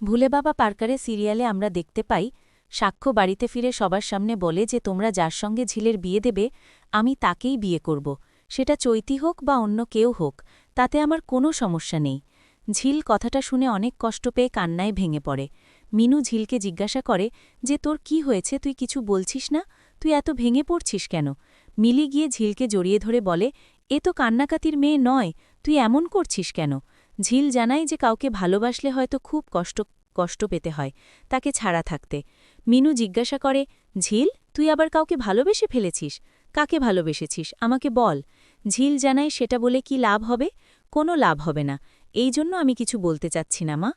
ভুলে বাবা পার্কারে সিরিয়ালে আমরা দেখতে পাই সাক্ষ্য বাড়িতে ফিরে সবার সামনে বলে যে তোমরা যার সঙ্গে ঝিলের বিয়ে দেবে আমি তাকেই বিয়ে করব সেটা চৈতি হোক বা অন্য কেউ হোক তাতে আমার কোনো সমস্যা নেই। ঝিল কথাটা শুনে অনেক কষ্ট পেয়ে কান্নায় ভেঙে পড়ে। মিনু ঝিলকে জিজ্ঞাসা করে যে তোর কি হয়েছে, তুই কিছু বলছিস না, তুই এত ভেঙে পড়ছিস কেন? মিলি গিয়ে ঝিলকে জড়িয়ে ধরে বলে এ তো কান্নাকাতির মেয়ে নয়, তুই এমন করছিস কেন? ঝিল জানায় যে কাউকে ভালোবাসলে হয়তো খুব কষ্ট পেতে হয় তাকে ছাড়া থাকতে। মিনু জিজ্ঞাসা করে ঝিল, তুই আবার কাউকে ভালোবেসে ফেলেছিস? কাকে ভালোবেসেছিস আমাকে বল। ঝিল জানায় সেটা বলে কি লাভ হবে? কোনো লাভ হবে না, এই জন্য আমি কিছু বলতে চাচ্ছি না মা।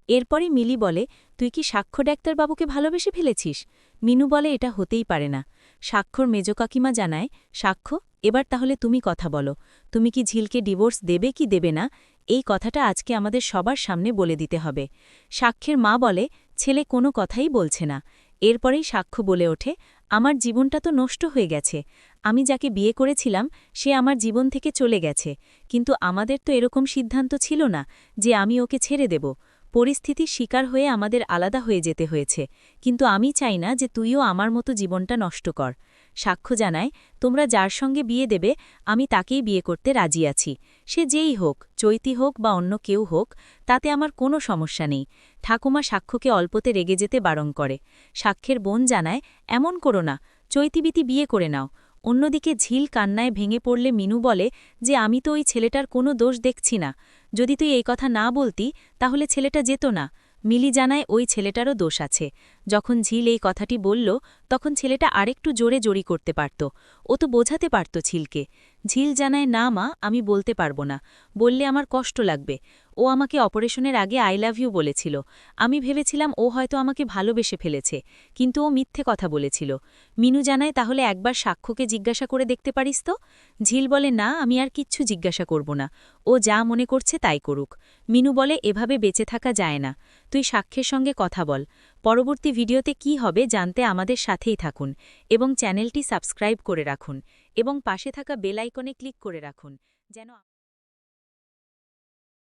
এরপরই মিলি বলে তুই কি সাক্ষ্য ডাক্তারবাবুকে ভালোবেসে ফেলেছিস? মিনু বলে এটা হতেই পারে না। সাক্ষর মেজ কাকিমা জানায় সাক্ষ্য, এবার তাহলে তুমি কথা বলো, তুমি কি ঝিলকে ডিভোর্স দেবে কি দেবে না? এই কথাটা আজকে আমাদের সবার সামনে বলে দিতে হবে। সাক্ষ্যের মা বলে ছেলে কোনো কথাই বলছে না। এরপরেই সাক্ষ্য বলে ওঠে আমার জীবনটা তো নষ্ট হয়ে গেছে, আমি যাকে বিয়ে করেছিলাম সে আমার জীবন থেকে চলে গেছে, কিন্তু আমাদের তো এরকম সিদ্ধান্ত ছিল না যে আমি ওকে ছেড়ে দেব। পরিস্থিতির শিকার হয়ে আমাদের আলাদা হয়ে যেতে হয়েছে, কিন্তু আমি চাই না যে তুইও আমার মতো জীবনটা নষ্ট কর। সাক্ষ্য জানায় তোমরা যার সঙ্গে বিয়ে দেবে আমি তাকেই বিয়ে করতে রাজি আছি, সে যেই হোক, চৈতি হোক বা অন্য কেউ হোক, তাতে আমার কোনো সমস্যা নেই। ঠাকুমা সাক্ষ্যকে অল্পতে রেগে যেতে বারণ করে। সাক্ষ্যের বোন জানায় এমন করো না, চৈতিবিতি বিয়ে করে নাও। অন্যদিকে ঝিল কান্নায় ভেঙে পড়লে মিনু বলে যে আমি তো ওই ছেলেটার কোনো দোষ দেখছি না, যদি তুই এই কথা না বলতি তাহলে ছেলেটা যেত না। মিলি জানায় ওই ছেলেটারও দোষ আছে। যখন ঝিল এই কথাটি বলল তখন ছেলেটা আরেকটু জোরে জড়ি করতে পারত, ও তো বোঝাতে পারত ঝিলকে। ঝিল জানায় না মা, আমি বলতে পারবো না, বললে আমার কষ্ট লাগবে। ও আমাকে অপারেশনের আগে আই লাভ ইউ বলেছিল, আমি ভেবেছিলাম ও হয়তো আমাকে ভালোবেসে ফেলেছে, কিন্তু ও মিথ্যে কথা বলেছিল। মিনু জানায় তাহলে একবার সাক্ষ্যকে জিজ্ঞাসা করে দেখতে পারিস তো? ঝিল বলে না, আমি আর কিচ্ছু জিজ্ঞাসা করব না, ও যা মনে করছে তাই করুক। মিনু বলে এভাবে বেঁচে থাকা যায় না, তুই সাক্ষ্যের সঙ্গে কথা বল। পরবর্তী ভিডিওতে কি হবে জানতে আমাদের সাথেই থাকুন এবং চ্যানেলটি সাবস্ক্রাইব করে রাখুন এবং পাশে থাকা বেল আইকনে ক্লিক করে রাখুন যেন